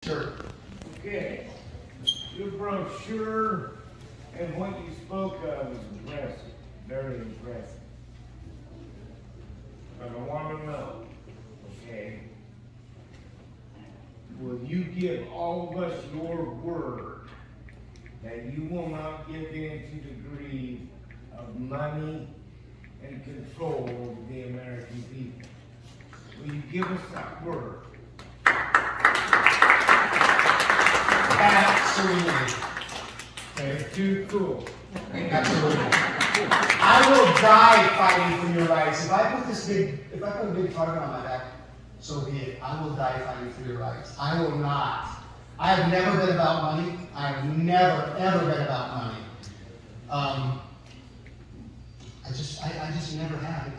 Sure. Okay. Your brochure and what you spoke of is impressive, very impressive. But I want to know, okay, will you give all of us your word that you will not give in to the greed of money and control of the American people? Will you give us that word? Absolutely. Okay, too cool. Absolutely. I will die fighting for your rights. If I put a big target on my back, so be it. I will die fighting for your rights. I will not. I have never been about money. I have never, ever been about money. I just never have.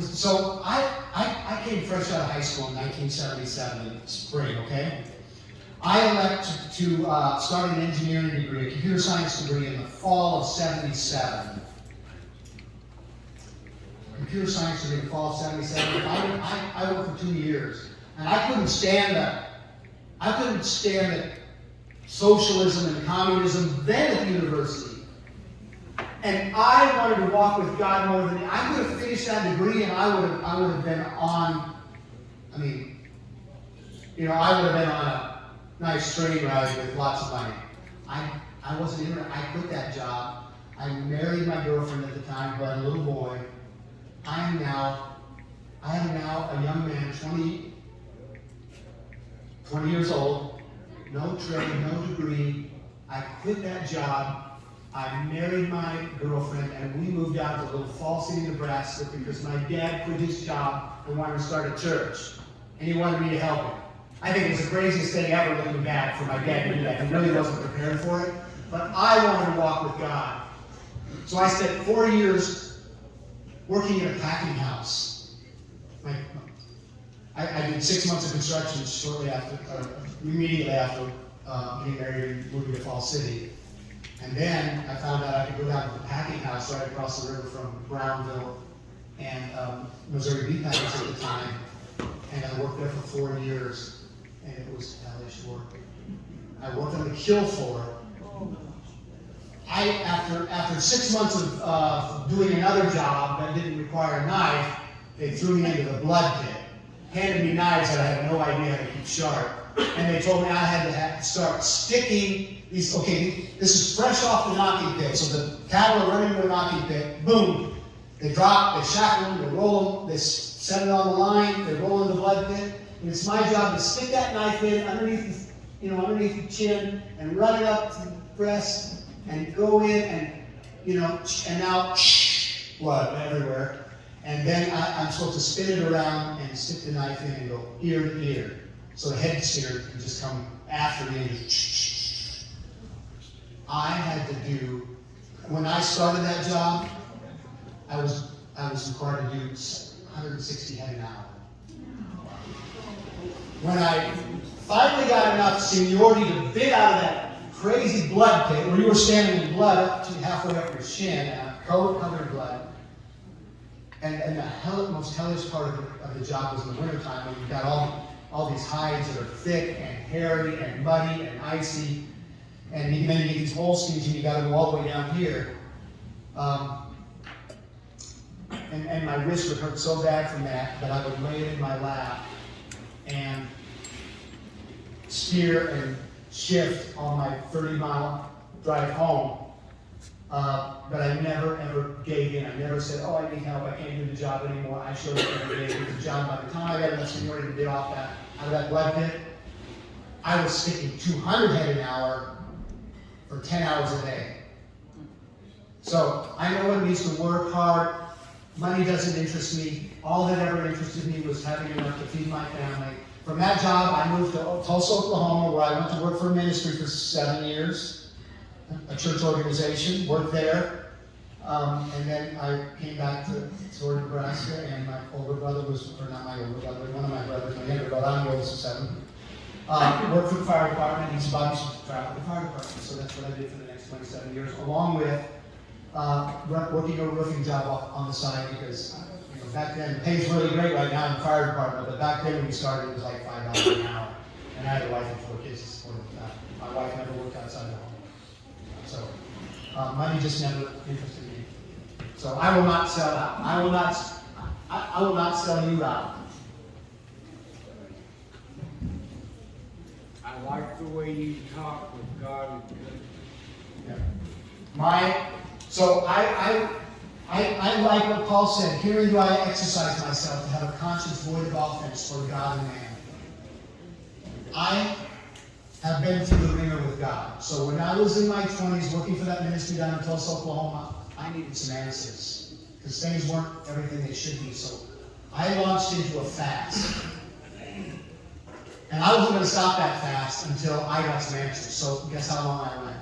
So I came fresh out of high school in 1977 in spring, okay? I elected to start an engineering degree, a computer science degree in the fall of 77. Computer science degree in the fall of 77. I worked for 2 years. And I couldn't stand that socialism and communism then at the university. And I wanted to walk with God more than I could have finished that degree, and I would have been on. I would have been on a nice train ride with lots of money. I wasn't in it. I quit that job. I married my girlfriend at the time, who had a little boy. I am now a young man, 20 years old, no trade, no degree. I quit that job. I married my girlfriend, and we moved out to a little Fall City, Nebraska, because my dad quit his job and wanted to start a church. And he wanted me to help him. I think it was the craziest thing ever, looking back, for my dad to do that. He really wasn't prepared for it. But I wanted to walk with God. So I spent 4 years working in a packing house. I did 6 months of construction immediately after getting married and moving to Fall City. And then I found out I could go down to the packing house right across the river from Brownville and Missouri Beef Packers at the time. And I worked there for 4 years, and it was hellish work. I worked on the kill floor. After 6 months of doing another job that didn't require a knife, they threw me into the blood pit, handed me knives that I had no idea how to keep sharp, and they told me I had to start sticking these. Okay, this is fresh off the knocking pit, so the cattle are running to the knocking pit. Boom! They drop, they shackle them, they roll them, they set it on the line, they roll in the blood pit, and it's my job to stick that knife in underneath the chin and run it up to the breast and go in and and now blood everywhere. And then I'm supposed to spin it around and stick the knife in and go ear to ear. So the head stinger can just come after me and just I had to do, when I started that job, I was required to do 160 head an hour. When I finally got enough seniority to bid out of that crazy blood pit, where you were standing in blood up to halfway up your shin, and a covered in blood, and the most hellish part of the job was in the wintertime, when you've got all these hides that are thick and hairy and muddy and icy, and then you get these moleskins and you got to go all the way down here. And my wrist would hurt so bad from that I would lay it in my lap and steer and shift on my 30-mile drive home. But I never, ever gave in. I never said, oh, I need help, I can't do the job anymore. I showed up every day to do the job. By the time I got enough seniority to get out of that blood pit, I was sticking 200 head an hour for 10 hours a day. So I know what it means to work hard. Money doesn't interest me. All that ever interested me was having enough to feed my family. From that job, I moved to Tulsa, Oklahoma, where I went to work for a ministry for 7 years, a church organization, worked there. And then I came back to Nebraska, and my older brother or not my older brother, one of my brothers, my younger brother, I'm the oldest of 7, worked for the fire department. He's about to travel with the fire department. So that's what I did for the next 27 years, along with working a roofing job on the side, because Back then, it pays really great right now in the fire department, but back then when we started, it was like $5 an hour. And I had a wife and 4 kids to support. My wife never worked outside the home. So, money just never interested me. So I will not sell out. I will not sell you out. I like the way you talk with God. Yeah. So I like what Paul said. Herein do I exercise myself to have a conscience void of offense for God and man. I have been through the ringer with God. So when I was in my 20s working for that ministry down in Tulsa, Oklahoma, I needed some answers because things weren't everything they should be. So I launched into a fast. And I wasn't going to stop that fast until I got some answers. So guess how long I went?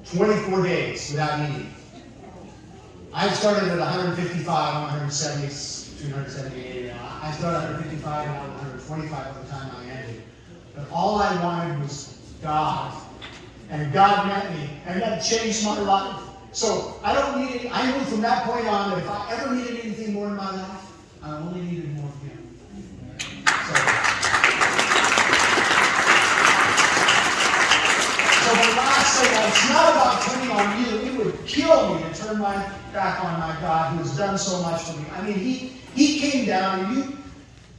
24 days without eating. I started at 155, I'm 170, between 178 now. I started at 155 and I was 125 by the time I ended. But all I wanted was God. And God met me. And that changed my life. So I don't need any, I knew from that point on that if I ever needed anything more in my life, I only needed more of Him. So the last thing, it's not about turning on you. It would kill me to turn my back on my God who has done so much for me. I mean, He came down, and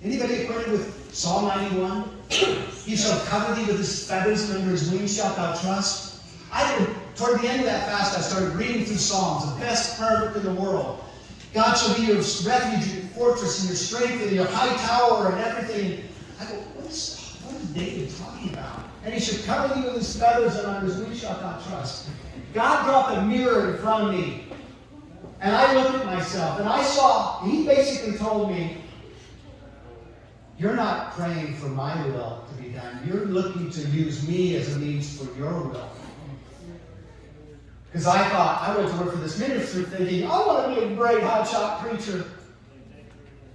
anybody acquainted with Psalm 91? He shall cover thee with His feathers, and under His wings shalt thou trust. Toward the end of that fast, I started reading through Psalms, the best prayer book in the world. God shall be your refuge and fortress and your strength and your high tower and everything. I go, what is David talking about? And He shall cover thee with His feathers, and under His wings shalt thou trust. God dropped a mirror in front of me. And I looked at myself, and I saw, He basically told me, you're not praying for my will to be done. You're looking to use me as a means for your will. Because I thought, I went to work for this ministry thinking, I want to be a great hotshot preacher.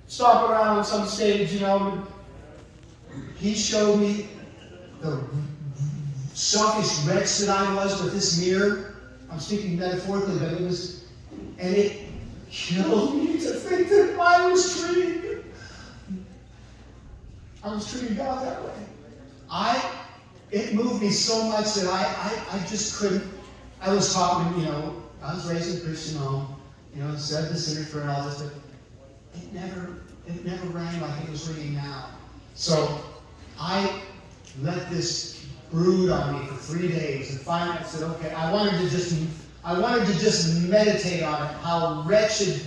Stomp around on some stage, you know. He showed me the selfish wretch that I was with this mirror. I'm speaking metaphorically, but it killed me to think that I was treating God that way. It moved me so much that I just couldn't. I was taught, I was raised in a Christian home, said the sinner's prayer and all this, but it never rang like it was ringing now. So I let this brood on me for 3 days, and finally I said, okay, I wanted to just meditate on it, how wretched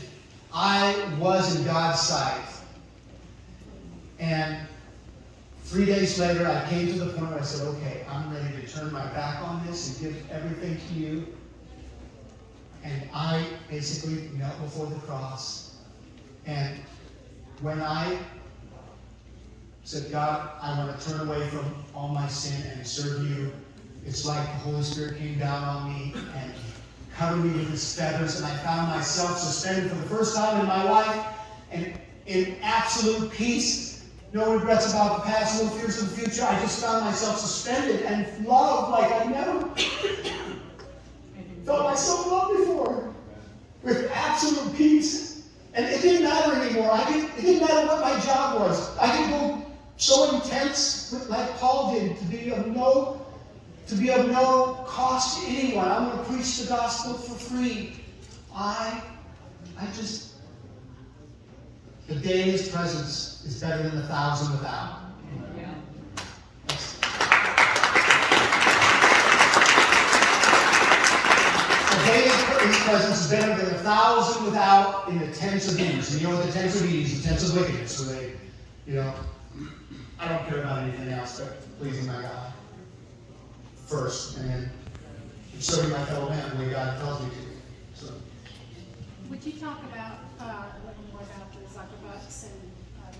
I was in God's sight. And 3 days later, I came to the point where I said, okay, I'm ready to turn my back on this and give everything to you. And I basically knelt before the cross. And when I said, God, I want to turn away from all my sin and serve you, it's like the Holy Spirit came down on me and covered me with His feathers, and I found myself suspended for the first time in my life, and in absolute peace. No regrets about the past, no fears of the future. I just found myself suspended and loved like I never felt myself loved before. With absolute peace. And it didn't matter anymore. It didn't matter what my job was. I could go so intense like Paul did to be of no cost to anyone. I'm going to preach the gospel for free. The day in His presence is better than 1,000 without. Yeah. The day in His presence is better than 1,000 without in the tents of ease. And you know what the tents of ease, the tents of wickedness. So I don't care about anything else but pleasing my God first, and then serving my fellow man the way God tells me to. So. Would you talk about a little more about the Zuckerbucks and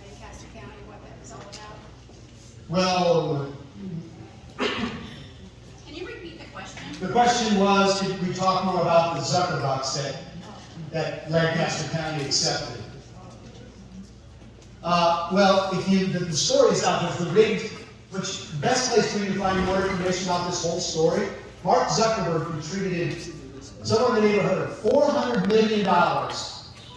Lancaster County, what that was all about? Well, Can you repeat the question? The question was, could we talk more about the Zuckerbucks that Lancaster County accepted? The story's out there. The best place for you to find more information about this whole story, Mark Zuckerberg contributed somewhere in the neighborhood of $400 million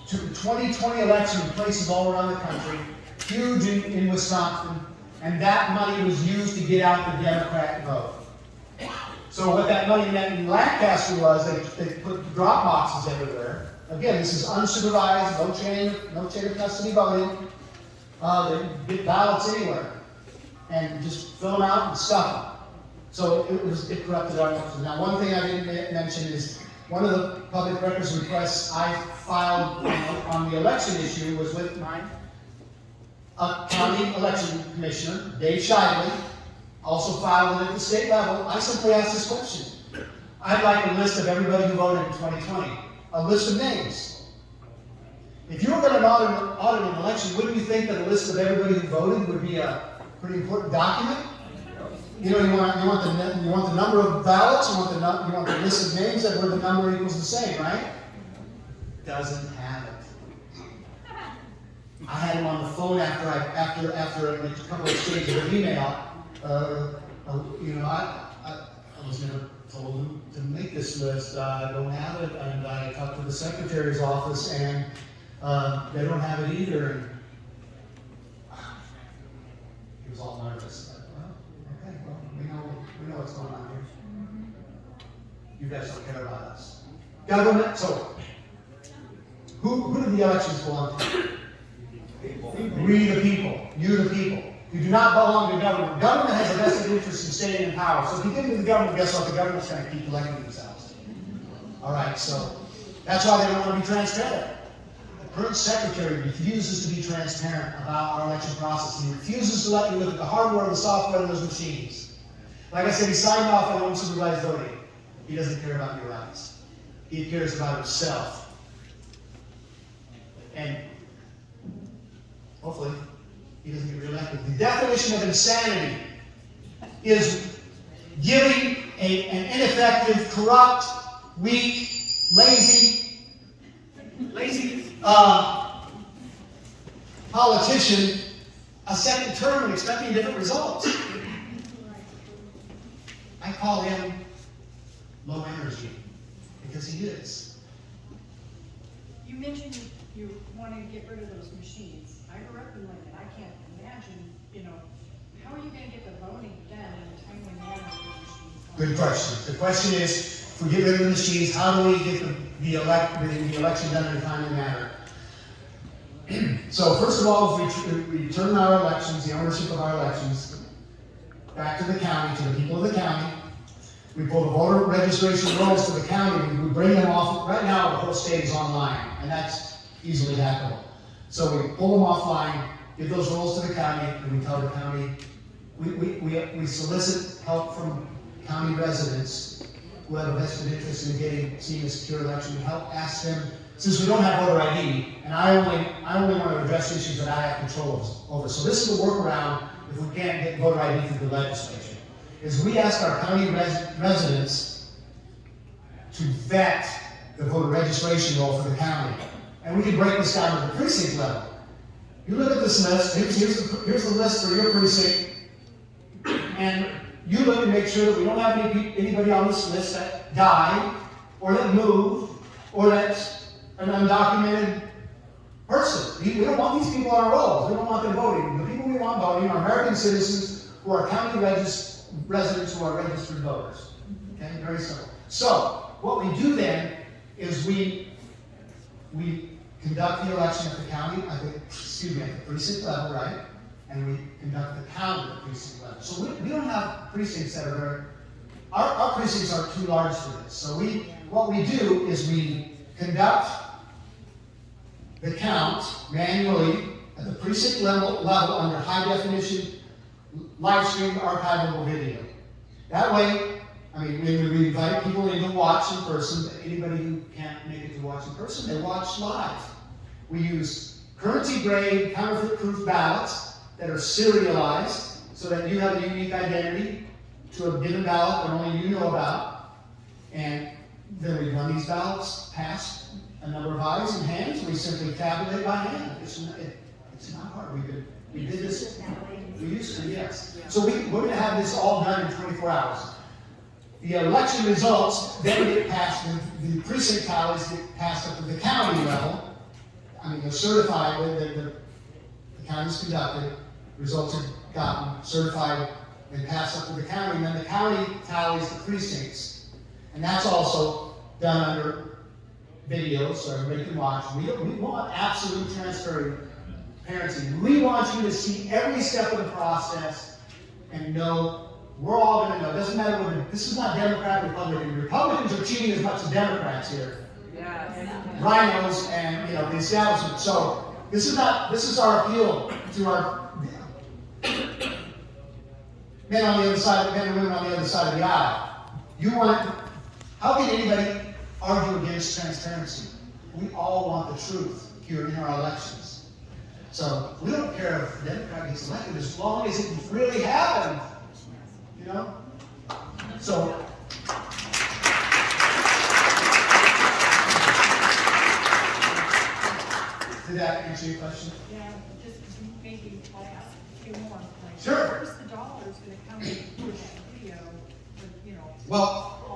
to the 2020 election in places all around the country, huge in Wisconsin, and that money was used to get out the Democrat vote. So what that money meant in Lancaster was they put drop boxes everywhere. Again, this is unsupervised, no chain of custody voting. They get ballots anywhere and just fill them out and stuff them. So it corrupted our elections. Now, one thing I didn't mention is one of the public records requests I filed on the election issue was with a county election commissioner, Dave Shively, also filed it at the state level. I simply asked this question. I'd like a list of everybody who voted in 2020, a list of names. If you were going to audit an election, wouldn't you think that a list of everybody who voted would be a pretty important document? You know, you want the number of ballots, you want the list of names that where the number equals the same, right? Doesn't have it. I had him on the phone after a couple of exchanges of email. I was never told him to make this list. I don't have it, and I talked to the secretary's office, and they don't have it either. And he was all nervous. Okay, well, we know what's going on here. You guys don't care about us. Government, so who do the elections belong to? We the people, you the people. You do not belong to government. Government has a vested interest in staying in power. So if you get into the government, guess what? The government's going to keep electing themselves. All right, so that's why they don't want to be transparent. The current secretary refuses to be transparent about our election process. He refuses to let you look at the hardware and the software of those machines. Like I said, he signed off on unsupervised voting. He doesn't care about your rights. He cares about himself. And hopefully, he doesn't get reelected. The definition of insanity is giving an ineffective, corrupt, weak, lazy politician a second term and expecting different results. I call him low energy because he is. You mentioned you want to get rid of those machines. I grew up in Lincoln. I can't imagine, how are you going to get the voting done in a timely manner with those machines? Good question. The question is, if we get rid of the machines, how do we get the election done in a timely manner? So first of all, if we return our elections, the ownership of our elections, back to the county, to the people of the county. We pull the voter registration rolls to the county. We bring them off. Right now, the whole state is online, and that's easily hackable. So we pull them offline, give those rolls to the county, and we tell the county, we solicit help from county residents who have a vested interest in seeing a secure election. We help ask them, since we don't have voter ID, and I only want to address issues that I have control over. So this is the workaround if we can't get voter ID through the legislature, is we ask our county residents to vet the voter registration roll for the county. And we can break this down to the precinct level. You look at this list, here's the list for your precinct, and you look and make sure that we don't have anybody on this list that died, or that moved, or that's an undocumented person. We don't want these people on our rolls. We don't want them voting. The people we want voting are American citizens who are county residents who are registered voters. Okay, very simple. So what we do then is we conduct the election at the county, at the precinct level, right? And we conduct the count at the precinct level. So we don't have precincts that are very, our precincts are too large for this. So what we do is we conduct the count manually at the precinct level under high definition, live streamed archivable video. That way, we invite people in to watch in person. Anybody who can't make it to watch in person, they watch live. We use currency-grade, counterfeit-proof ballots that are serialized so that you have a unique identity to a given ballot that only you know about. And then we run these ballots past a number of eyes and hands, and we simply tabulate by hand. It's not hard. We did this. We used to, yes. So we're going to have this all done in 24 hours. The election results then get passed, the precinct tallies get passed up to the county level, they're certified, the county's conducted, results are gotten, certified, and passed up to the county, and then the county tallies the precincts. And that's also done under videos, so everybody can watch. We want absolute transparency. We want you to see every step of the process and know, we're all gonna know. It doesn't matter whether, this is not Democrat, Republican. Republicans are cheating as much as Democrats here. Rhinos and, the establishment. So, this is our appeal to our men on the other side, men and women on the other side of the aisle. How can anybody argue against transparency? We all want the truth here in our elections. So we don't care if the Democrat gets elected as long as it really happened. So did that answer your question? Yeah, just maybe I'll ask a few more. Like, Sure. Where's the dollars gonna come for that video, Well,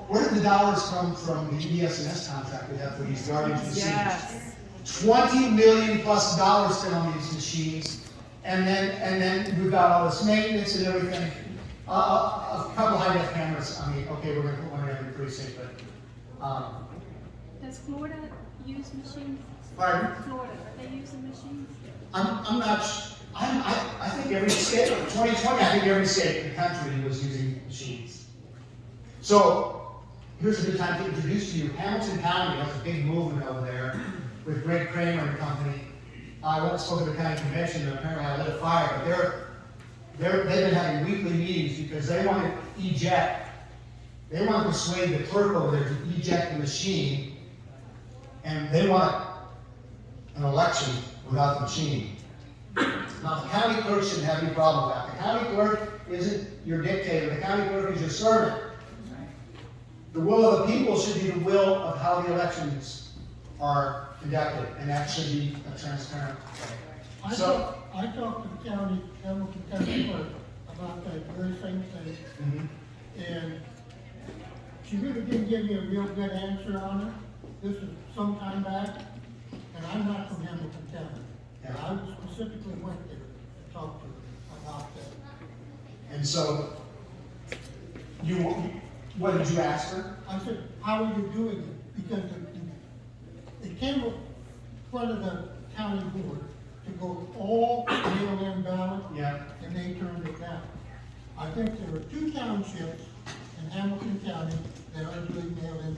where did the dollars come from the ES&S contract we have for these garbage machines? Yes. $20 million plus spent on these machines, and then we've got all this maintenance and everything. A couple high-def cameras. Okay, we're going to put one in every precinct, but Does Florida use machines? pardon? Florida, are they using machines? I'm not. I think every state, 2020. I think every state in the country was using machines. So here's a good time to introduce to you Hamilton County. Has a big movement over there with Greg Kramer and company. I went and spoke at the county convention, and apparently I lit a fire. But they've been having weekly meetings because they want to eject. They want to persuade the clerk over there to eject the machine, and they want an election without the machine. Now, the county clerk shouldn't have any problem with that. The county clerk isn't your dictator. The county clerk is your servant. The will of the people should be the will of how the elections are conducted, and that should be a transparent. I talked to the Hamilton County clerk about that very same thing, and she really didn't give me a real good answer on it. This is some time back, and I'm not from Hamilton County. Yeah. I specifically went there to talk to her about that. And so, what did you ask her? I said, how are you doing it? Because it came in front of the county board to go all mail-in ballot, Yeah. and they turned it down. I think there were 2 townships in Hamilton County that are doing mail-in